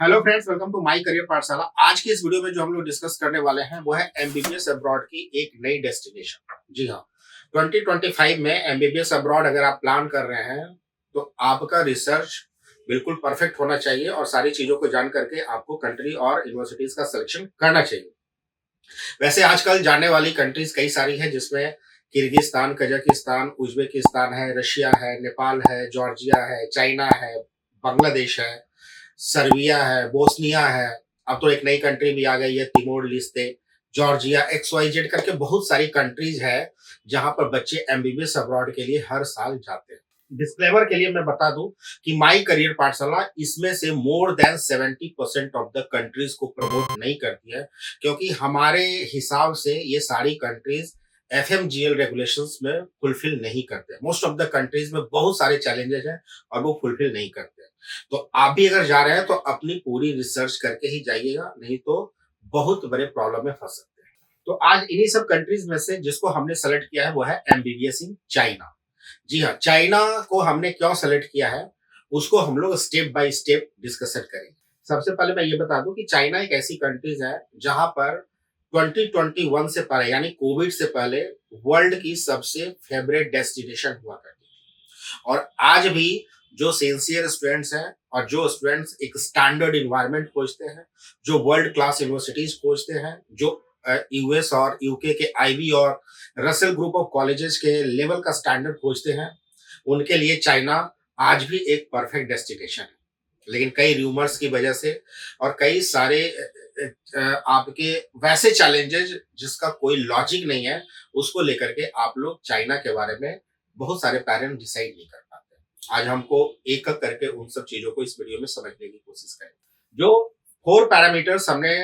Hello friends, welcome to my career Pathshala. आज की इस वीडियो में जो हम लोग डिस्कस करने वाले हैं वो है एमबीबीएस अब्रॉड की एक नई डेस्टिनेशन। जी हाँ, 2025 में एमबीबीएस अब्रॉड अगर आप प्लान कर रहे हैं तो आपका रिसर्च बिल्कुल परफेक्ट होना चाहिए और सारी चीजों को जान करके आपको कंट्री और यूनिवर्सिटीज का सिलेक्शन करना चाहिए। वैसे आजकल जानने वाली कंट्रीज कई सारी है, जिसमें किर्गिस्तान, कजाकिस्तान, उज्बेकिस्तान है, रशिया है, नेपाल है, जॉर्जिया है, चाइना है, बांग्लादेश है, सर्बिया है, बोस्निया है। अब तो एक नई कंट्री भी आ गई है, तिमोर लिस्ते, जॉर्जिया, XYZ करके बहुत सारी कंट्रीज है जहां पर बच्चे एमबीबीएस अब्रॉड के लिए हर साल जाते हैं। डिस्क्लेमर के लिए मैं बता दूं कि माई करियर पाठशाला इसमें से more than 70% of the countries को प्रमोट नहीं करती है, क्योंकि हमारे हिसाब से ये सारी कंट्रीज FMGL रेगुलेशंस में फुलफिल नहीं करते। मोस्ट ऑफ द कंट्रीज में बहुत सारे चैलेंजेस हैं और वो फुलफिल नहीं करते। तो आप भी अगर जा रहे हैं तो अपनी पूरी रिसर्च करके ही जाइएगा, नहीं तो बहुत बड़े प्रॉब्लम में फंस सकते हैं। तो आज इन्हीं सब कंट्रीज में से जिसको हमने सेलेक्ट किया है वो है एमबीबीएस इन चाइना। जी हाँ, चाइना को हमने क्यों सेलेक्ट किया है उसको हम लोग स्टेप बाय स्टेप डिस्कशन करेंगे। सबसे पहले मैं ये बता दूं कि चाइना एक ऐसी कंट्रीज है जहां पर 2021 से पहले यानी कोविड से पहले वर्ल्ड की सबसे फेवरेट डेस्टिनेशन हुआ करती है। और आज भी जो सिंसियर स्टूडेंट्स हैं और जो स्टूडेंट्स एक स्टैंडर्ड इन्वायरमेंट खोजते हैं, जो वर्ल्ड क्लास यूनिवर्सिटीज खोजते हैं, जो यूएस और यूके के आईबी और रसेल ग्रुप ऑफ कॉलेजेस के लेवल का स्टैंडर्ड खोजते हैं, उनके लिए चाइना आज भी एक परफेक्ट डेस्टिनेशन है। लेकिन कई रूमर्स की वजह से और कई सारे आपके वैसे चैलेंजेस जिसका कोई लॉजिक नहीं है, उसको लेकर के आप लोग चाइना के बारे में बहुत सारे पेरेंट्स डिसाइड नहीं कर पाते। आज हमको एक एक करके उन सब चीजों को इस वीडियो में समझने की कोशिश करें। जो 4 पैरामीटर्स हमने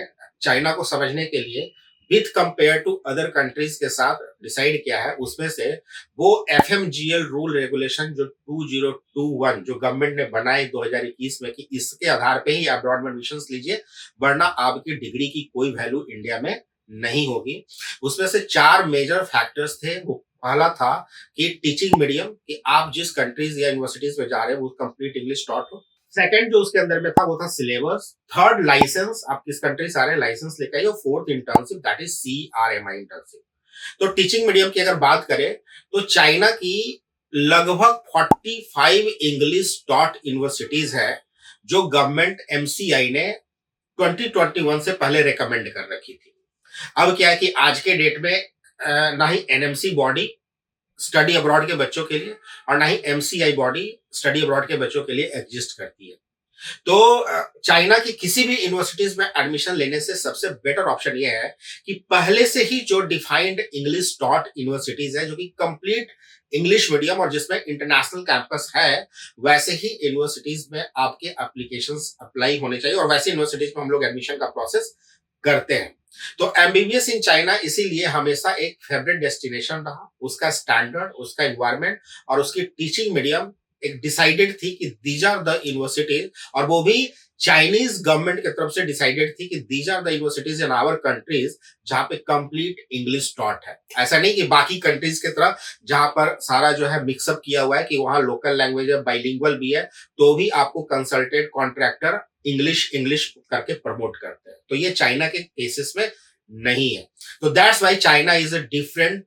चाइना को समझने के लिए with compare to other countries के साथ डिसाइड किया है, उसमें से वो FMGL रूल रेगुलेशन जो 2021 जो गवर्नमेंट ने बनाए 2021 में, कि इसके आधार पे ही अब्रॉड में एडमिशन लीजिए, वरना आपकी डिग्री की कोई वैल्यू इंडिया में नहीं होगी। उसमें से 4 मेजर फैक्टर्स थे। वो पहला था कि टीचिंग मीडियम, कि आप जिस कंट्रीज या यूनिवर्सिटीज में जा रहे हैं वो कंप्लीट इंग्लिश टॉट हो। सेकंड जो उसके अंदर में था वो था सिलेबस। थर्ड लाइसेंस, आप किस कंट्री से आ रहे हैं लाइसेंस लेकर आइए। Fourth internship, that is CRMI internship. तो टीचिंग मीडियम की अगर बात करें तो चाइना की लगभग 45 इंग्लिश टॉट यूनिवर्सिटीज है जो गवर्नमेंट MCI ने 2021 से पहले रेकमेंड कर रखी थी। अब क्या है कि आज के डेट में ना ही NMC बॉडी स्टडी अब्रॉड के बच्चों के लिए और ना ही MCI बॉडी स्टडी अब्रॉड के बच्चों के लिए एग्जिस्ट करती है। तो चाइना की किसी भी यूनिवर्सिटीज में एडमिशन लेने से सबसे बेटर ऑप्शन यह है कि पहले से ही जो डिफाइंड इंग्लिश टॉट यूनिवर्सिटीज है, जो कि कंप्लीट इंग्लिश मीडियम और जिसमें इंटरनेशनल कैंपस है, वैसे ही यूनिवर्सिटीज में आपके एप्लीकेशंस अप्लाई होने चाहिए और वैसे यूनिवर्सिटीज में हम लोग एडमिशन का प्रोसेस करते हैं। तो एमबीबीएस इन चाइना इसीलिए हमेशा एक फेवरेट डेस्टिनेशन रहा। उसका स्टैंडर्ड, उसका एनवायरनमेंट और उसकी टीचिंग मीडियम एक डिसाइडेड थी कि दीज आर द यूनिवर्सिटीज, और वो भी चाइनीज गवर्नमेंट की तरफ से डिसाइडेड थी कि these are the universities in our countries जहां पे कंप्लीट इंग्लिश टॉट है। ऐसा नहीं कि बाकी कंट्रीज की तरह जहां पर सारा जो है मिक्सअप किया हुआ है कि वहां लोकल लैंग्वेज है, बाइलिंगुअल भी है, तो भी आपको कंसल्टेंट कॉन्ट्रैक्टर इंग्लिश इंग्लिश करके प्रमोट करते हैं। तो ये चाइना के केसेस में नहीं है। तो that's why China is a different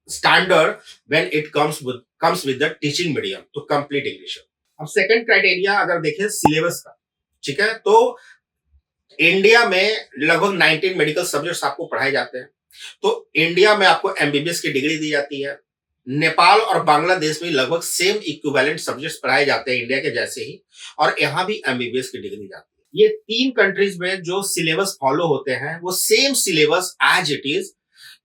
standard when it comes with the teaching medium to complete English. अब सेकंड क्राइटेरिया अगर देखें सिलेबस का, ठीक है, तो इंडिया में लगभग 19 मेडिकल सब्जेक्ट्स आपको पढ़ाए जाते हैं। तो इंडिया में आपको एमबीबीएस की डिग्री दी जाती है। नेपाल और बांग्लादेश में लगभग सेम इक्विवेलेंट सब्जेक्ट्स पढ़ाए जाते हैं इंडिया के जैसे ही, और यहां भी एमबीबीएस की डिग्री दी जाती है। ये 3 कंट्रीज में जो सिलेबस फॉलो होते हैं वो same syllabus as it is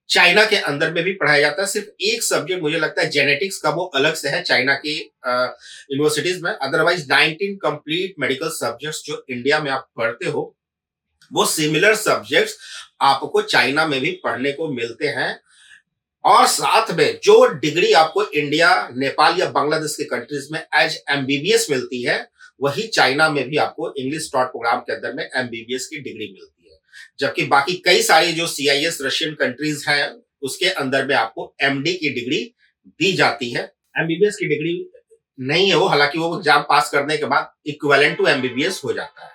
China के अंदर में भी पढ़ाया जाता है। सिर्फ एक सब्जेक्ट मुझे लगता है जेनेटिक्स का, वो अलग से है चाइना की यूनिवर्सिटीज में। अदरवाइज 19 कंप्लीट मेडिकल सब्जेक्ट्स जो इंडिया में आप पढ़ते हो वो सिमिलर सब्जेक्ट्स आपको चाइना में भी पढ़ने को मिलते हैं। और साथ में जो डिग्री आपको इंडिया, नेपाल या बांग्लादेश के कंट्रीज में एज एमबीबीएस मिलती है, वही चाइना में भी आपको इंग्लिश टॉट प्रोग्राम के अंदर में एमबीबीएस की डिग्री मिलती है। जबकि बाकी कई सारी जो CIS रशियन कंट्रीज हैं उसके अंदर में आपको MD की डिग्री दी जाती है। एमबीबीएस की डिग्री नहीं है वो, हालांकि वो एग्जाम पास करने के बाद इक्विवेलेंट टू एमबीबीएस हो जाता है।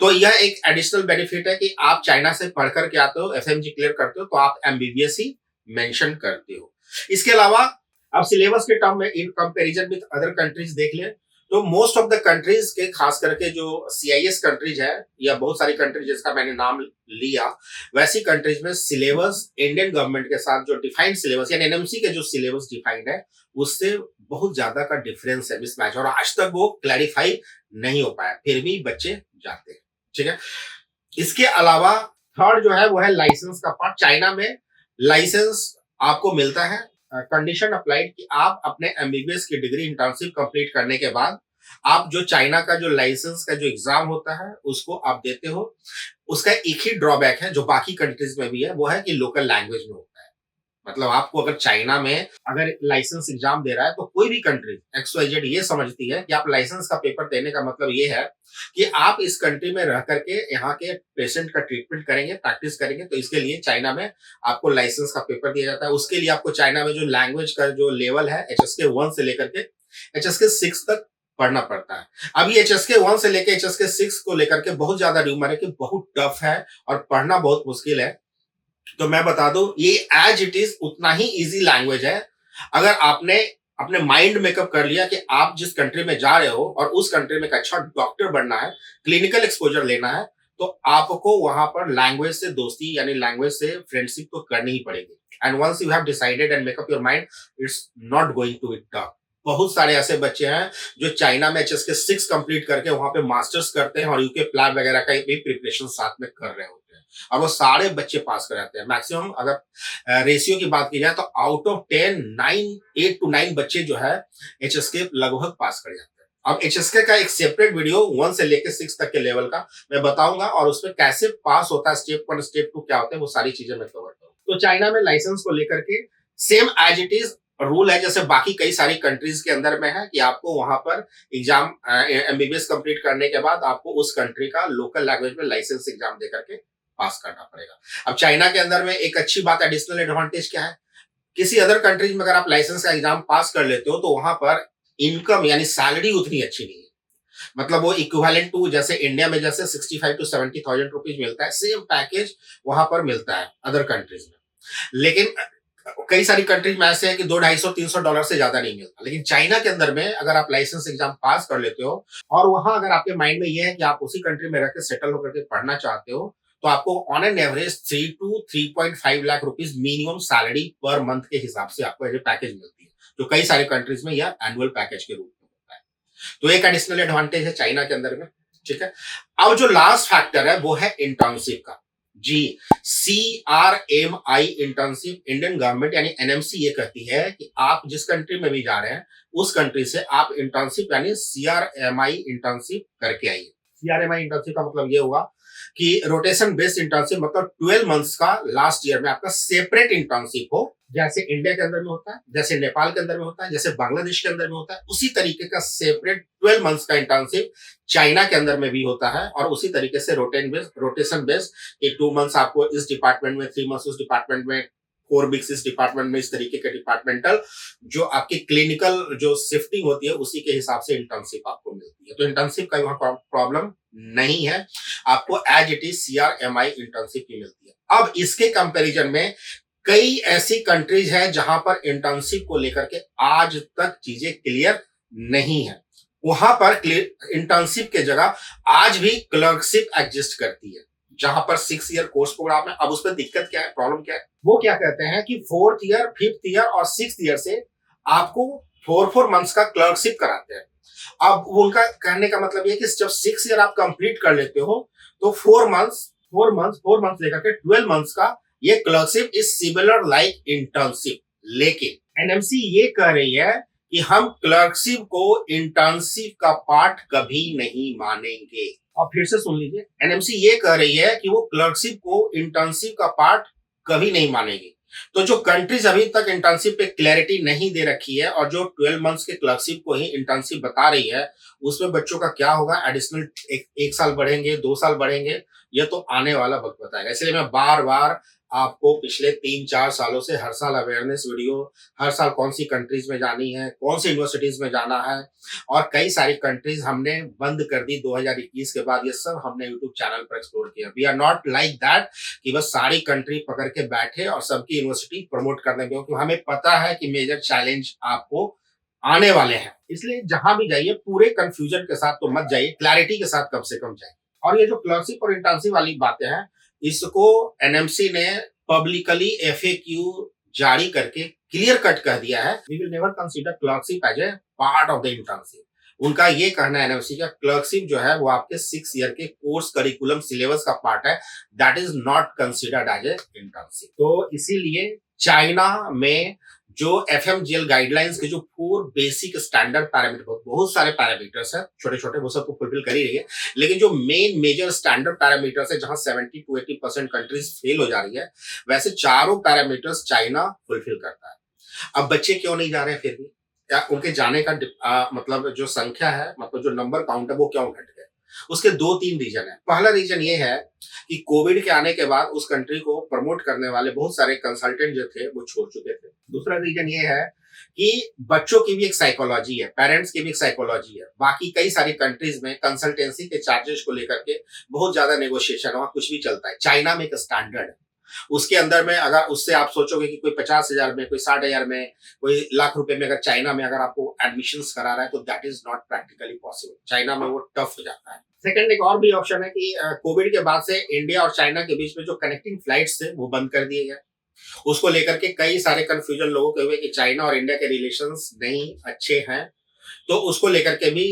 तो यह एक एडिशनल बेनिफिट है कि आप चाइना से पढ़ करके आते हो, एफएमजी क्लियर करते हो, तो आप एमबीबीएस ही मेंशन करते हो। इसके अलावा आप सिलेबस के टर्म में in comparison with other countries देख लें, तो मोस्ट ऑफ द कंट्रीज के, खास करके जो सीआईएस कंट्रीज है या बहुत सारी कंट्रीज जिसका मैंने नाम लिया, वैसी कंट्रीज में सिलेबस इंडियन गवर्नमेंट के साथ जो डिफाइंड सिलेबस यानी एनएमसी के जो सिलेबस डिफाइंड है उससे बहुत ज्यादा का डिफरेंस है, मिसमैच, और आज तक वो क्लैरिफाई नहीं हो पाया, फिर भी बच्चे जाते हैं। ठीक है। इसके अलावा थर्ड जो है वो है लाइसेंस का पार्ट। चाइना में लाइसेंस आपको मिलता है कंडीशन अप्लाइड कि आप अपने एमबीबीएस की डिग्री इंटर्नशिप कंप्लीट करने के बाद आप जो चाइना का जो लाइसेंस का जो एग्जाम होता है उसको आप देते हो। उसका एक ही ड्रॉबैक है जो बाकी कंट्रीज में भी है, वो है कि लोकल लैंग्वेज में होता है। मतलब आपको अगर चाइना में अगर लाइसेंस एग्जाम दे रहा है तो कोई भी कंट्री XYZ ये समझती है कि आप लाइसेंस का पेपर देने का मतलब ये है कि आप इस कंट्री में रह करके यहाँ के पेशेंट का ट्रीटमेंट करेंगे, प्रैक्टिस करेंगे। तो इसके लिए चाइना में आपको लाइसेंस का पेपर दिया जाता है। उसके लिए आपको चाइना में जो लैंग्वेज का जो लेवल है HSK 1 से लेकर के HSK 6 तक पढ़ना पड़ता है। अब ये HSK 1 से लेकर HSK 6 को लेकर के बहुत ज्यादा र्यूमर है कि बहुत टफ है और पढ़ना बहुत मुश्किल है। तो मैं बता दूं, ये एज इट इज उतना ही इजी लैंग्वेज है। अगर आपने अपने माइंड मेकअप कर लिया कि आप जिस कंट्री में जा रहे हो और उस कंट्री में एक अच्छा डॉक्टर बनना है, क्लिनिकल एक्सपोजर लेना है, तो आपको वहां पर लैंग्वेज से दोस्ती यानी लैंग्वेज से फ्रेंडशिप तो करनी ही पड़ेगी। And once you have decided and make up your mind, it's not going to be tough. बहुत सारे ऐसे बच्चे हैं जो चाइना में HSK 6 कंप्लीट करके वहां पे मास्टर्स करते हैं और यूके प्लान वगैरह का भी प्रिपरेशन साथ में कर रहे होते हैं और वो सारे बच्चे पास कर जाते हैं। मैक्सिमम अगर रेशियो की बात की जाए तो आउट ऑफ 10 8 to 9 बच्चे जो है HSK लगभग पास कर जाते हैं। अब HSK का एक सेपरेट वीडियो 1 से लेकर 6 तक के लेवल का मैं बताऊंगा और उसमें कैसे पास होता है, स्टेप 1 स्टेप 2 क्या होते हैं, वो सारी चीजें मैं कवर करूंगा। तो चाइना में लाइसेंस को लेकर के same as it is rule है जैसे बाकी कई सारी कंट्रीज के अंदर में है कि आपको वहां पर एग्जाम एमबीबीएस कंप्लीट करने के बाद आपको उस कंट्री का लोकल लैंग्वेज में लाइसेंस एग्जाम देकर के पास करना पड़ेगा। अब चाइना के अंदर में एक अच्छी बात, एडिशनल एडवांटेज क्या है, किसी अदर कंट्रीज में अगर आप लाइसेंस का एग्जाम पास कर लेते हो तो वहां पर इनकम यानी सैलरी उतनी अच्छी नहीं है। मतलब वो इक्विवेलेंट टू जैसे इंडिया में जैसे 65 to 70,000 रुपीज मिलता है, सेम पैकेज वहां पर मिलता है अदर कंट्रीज में। लेकिन कई सारी कंट्रीज में ऐसे है कि $200-250 से ज्यादा नहीं मिलता। लेकिन चाइना के अंदर में अगर आप लाइसेंस एग्जाम पास कर लेते हो और वहां अगर आपके माइंड में ये है कि आप उसी कंट्री में रहकर सेटल होकर के पढ़ना चाहते हो, तो आपको on an average 3 to 3.5 lakh rupees minimum salary per month के हिसाब से आपको एज ए पैकेज मिलती है, जो कई सारी कंट्रीज में यह एनुअल पैकेज के रूप में होता है। तो एक एडिशनल एडवांटेज है चाइना के अंदर में। ठीक है। अब जो लास्ट फैक्टर है वो है इंटर्नशिप का। जी, CRMI इंटर्नशिप, इंडियन गवर्नमेंट यानी एनएमसी ये कहती है कि आप जिस कंट्री में भी जा रहे हैं उस कंट्री से आप इंटर्नशिप यानी CRMI इंटर्नशिप करके आइए। CRMI इंटर्नशिप का मतलब ये हुआ कि रोटेशन बेस्ड इंटर्नशिप, मतलब 12 मंथ्स का लास्ट ईयर में आपका सेपरेट इंटर्नशिप हो, जैसे इंडिया के अंदर में होता है, जैसे नेपाल के अंदर में होता है, जैसे बांग्लादेश के अंदर में होता है, उसी तरीके का सेपरेट 12 मंथ्स का इंटर्नशिप चाइना के अंदर में भी होता है। और उसी तरीके से रोटेशन बेस्ड 2 मंथ्स आपको इस डिपार्टमेंट में, 3 मंथ्स उस डिपार्टमेंट में, 4 वीक्स इस डिपार्टमेंट में, इस तरीके के डिपार्टमेंटल जो आपकी क्लिनिकल जो शिफ्टिंग होती है उसी के हिसाब से इंटर्नशिप आपको मिलती है। तो इंटर्नशिप का वहां प्रॉब्लम नहीं है, आपको as it is CRMI internship ही मिलती है। अब इसके कंपैरिजन में कई ऐसी कंट्रीज हैं जहां पर इंटर्नशिप को लेकर के आज तक चीजें क्लियर नहीं है। वहां पर इंटर्नशिप के जगह आज भी क्लर्कशिप एग्जिस्ट करती है, जहां पर 6 ईयर कोर्स प्रोग्राम है। अब उसमें दिक्कत क्या है, प्रॉब्लम क्या है, वो क्या कहते हैं कि 4th ईयर, 5th ईयर और 6th ईयर से आपको 4 मंथ्स का क्लर्कशिप कराते हैं। अब उनका कहने का मतलब ये कि जब 6 ईयर आप कंप्लीट कर लेते हो तो 4 मंथ्स लेकर के 12 मंथ्स का ये clerkship is similar like internship. लेकिन एनएमसी ये कह रही है कि हम क्लर्कशिप को इंटर्नशिप का पार्ट कभी नहीं मानेंगे। और फिर से सुन लीजिए, एनएमसी ये कह रही है कि वो क्लर्कशिप को इंटर्नशिप का पार्ट कभी नहीं मानेगी। तो जो कंट्रीज अभी तक इंटर्नशिप पे क्लैरिटी नहीं दे रखी है और जो 12 मंथ्स के क्लर्कशिप को ही इंटर्नशिप बता रही है, उसमें बच्चों का क्या होगा, एडिशनल एक साल बढ़ेंगे, 2 साल बढ़ेंगे, यह तो आने वाला वक्त बताएगा। इसलिए मैं बार बार आपको पिछले 3-4 सालों से हर साल अवेयरनेस वीडियो, हर साल कौन सी कंट्रीज में जानी है, कौन सी यूनिवर्सिटीज में जाना है, और कई सारी कंट्रीज हमने बंद कर दी 2021 के बाद। ये सब हमने यूट्यूब चैनल पर एक्सप्लोर किया। We are not like that कि बस सारी कंट्री पकड़ के बैठे और सबकी यूनिवर्सिटी प्रमोट करने में, क्योंकि हमें पता है कि मेजर चैलेंज आपको आने वाले हैं। इसलिए जहां भी जाइए पूरे कंफ्यूजन के साथ तो मत जाइए, क्लैरिटी के साथ कम से कम जाइए। और ये जो क्लर्कशिप और इंटर्नशिप वाली बातें हैं, इसको एनएमसी ने पब्लिकली एफएक्यू जारी करके क्लियर कट कह दिया है। We will never consider clerkship as a part of the internship. उनका ये कहना है एनएमसी का, क्लर्कशिप जो है वो आपके 6 ईयर के कोर्स करिकुलम सिलेबस का पार्ट है, that is not considered as a internship. तो इसीलिए चाइना में जो एफएमजीएल गाइडलाइंस के जो 4 बेसिक स्टैंडर्ड पैरामीटर, बहुत सारे पैरामीटर्स हैं छोटे छोटे, वो सब तो फुलफिल कर ही रही है, लेकिन जो मेन मेजर स्टैंडर्ड पैरामीटर्स है जहां 70 to 80% कंट्रीज फेल हो जा रही है, वैसे चारों पैरामीटर्स चाइना फुलफिल करता है। अब बच्चे क्यों नहीं जा रहे हैं फिर भी, क्या उनके जाने का मतलब जो संख्या है, मतलब जो नंबर काउंट है वो क्यों घट गए? उसके 2-3 रीजन है। पहला रीजन ये है कि कोविड के आने के बाद उस कंट्री को प्रमोट करने वाले बहुत सारे कंसल्टेंट जो थे वो छोड़ चुके थे। दूसरा रीजन ये है कि बच्चों की भी एक साइकोलॉजी है, पेरेंट्स की भी एक साइकोलॉजी है। बाकी कई सारी कंट्रीज में कंसल्टेंसी के चार्जेस को लेकर के बहुत ज्यादा नेगोशिएशन, वहां कुछ भी चलता है। चाइना में एक स्टैंडर्ड है, उसके अंदर में अगर उससे आप सोचोगे कि कोई 50,000 में, कोई 60,000 में, कोई लाख रुपए में, अगर चाइना में अगर आपको एडमिशन करा रहा है तो that is not practically possible. China में वो टफ हो जाता है। सेकंड, एक और भी ऑप्शन है कि कोविड के बाद से इंडिया और चाइना के बीच में जो कनेक्टिंग फ्लाइट्स थे वो बंद कर दिए गए। उसको लेकर के कई सारे कंफ्यूजन लोगों के हुए कि चाइना और इंडिया के रिलेशंस नहीं अच्छे हैं, तो उसको लेकर के भी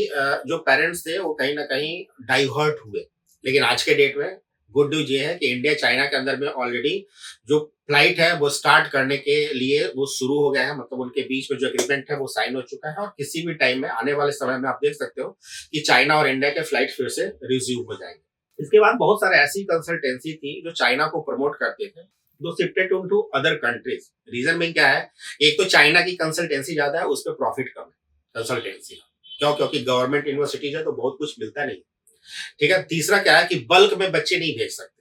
जो पेरेंट्स थे वो कहीं ना कहीं डाइवर्ट हुए। लेकिन आज के डेट में गुड न्यूज ये है कि इंडिया चाइना के अंदर में ऑलरेडी जो फ्लाइट है वो स्टार्ट करने के लिए वो शुरू हो गया है, मतलब उनके बीच में जो एग्रीमेंट है वो साइन हो चुका है, और किसी भी टाइम में आने वाले समय में आप देख सकते हो कि चाइना और इंडिया के फ्लाइट फिर से रिज्यूम हो जाएंगे। इसके बाद बहुत सारे ऐसी कंसल्टेंसी थी जो चाइना को प्रमोट करते थे, जो shifted to other countries. Reason में क्या है, एक तो चाइना की कंसल्टेंसी ज्यादा है, उस पर प्रॉफिट कम है कंसल्टेंसी का। क्यों? क्योंकि गवर्नमेंट यूनिवर्सिटीज है तो बहुत कुछ मिलता नहीं, ठीक है। तीसरा क्या है कि बल्क में बच्चे नहीं भेज सकते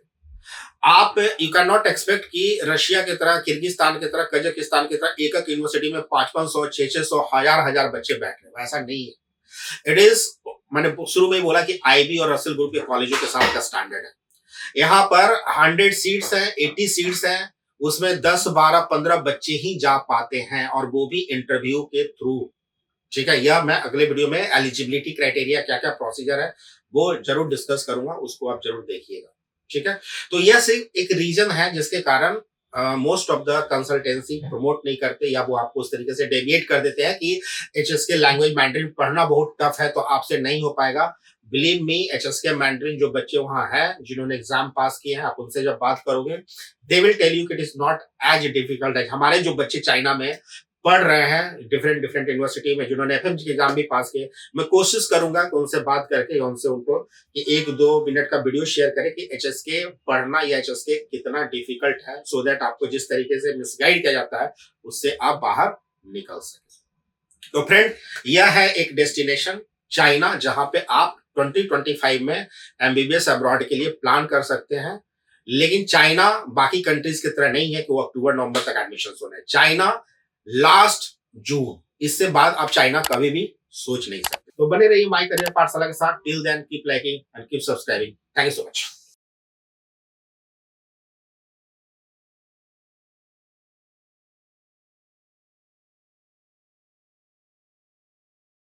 आप। यू कैन नॉट एक्सपेक्ट कि रशिया की तरह, किर्गिस्तान की तरह, कजाकिस्तान की तरह एक एक यूनिवर्सिटी में 500-500, 600, 1000 बच्चे बैठ रहे, ऐसा नहीं है। इट इज, मैंने शुरू में ही बोला कि आईबी और रसेल ग्रुप के कॉलेजों के साथ का स्टैंडर्ड है। यहाँ पर 100 सीट्स हैं, 80 सीट्स हैं, उसमें 10, 12, 15 बच्चे ही जा पाते हैं, और वो भी इंटरव्यू के थ्रू, ठीक है। यह मैं अगले वीडियो में एलिजिबिलिटी क्राइटेरिया क्या क्या प्रोसीजर है वो जरूर डिस्कस करूंगा, उसको आप जरूर देखिएगा, ठीक है। तो यह सिर्फ एक रीजन है जिसके कारण most of the consultancy promote नहीं करते, या वो आपको उस तरीके से डेविएट कर देते हैं कि एचएसके लैंग्वेज मैंड्रिन पढ़ना बहुत टफ है तो आपसे नहीं हो पाएगा। बिलीव मी, एचएसके मैंड्रिन जो बच्चे वहां हैं जिन्होंने एग्जाम पास किए हैं, आप उनसे जब बात करोगे दे विल टेल यू कि it is not as difficult as हमारे जो बच्चे चाइना में पढ़ रहे हैं डिफरेंट यूनिवर्सिटी में, जिन्होंने एफएमजी के एग्जाम भी पास किए। मैं कोशिश करूंगा कि उनसे बात करके उनसे उनको कि 1-2 मिनट का वीडियो शेयर करें कि एचएसके पढ़ना या एचएसके कितना डिफिकल्ट है, सो दैट आपको जिस तरीके से मिसगाइड किया जाता है उससे आप बाहर निकल सके। तो फ्रेंड, यह है एक डेस्टिनेशन चाइना जहां पे आप 2025 में एमबीबीएस अब्रॉड के लिए प्लान कर सकते हैं। लेकिन चाइना बाकी कंट्रीज की तरह नहीं है कि वो अक्टूबर-नवंबर तक एडमिशन होने हैं। चाइना लास्ट जून, इससे बाद आप चाइना कभी भी सोच नहीं सकते। तो बने रहिए माई करियर पाठशाला के साथ। Till then keep liking and keep subscribing. Thank you so much.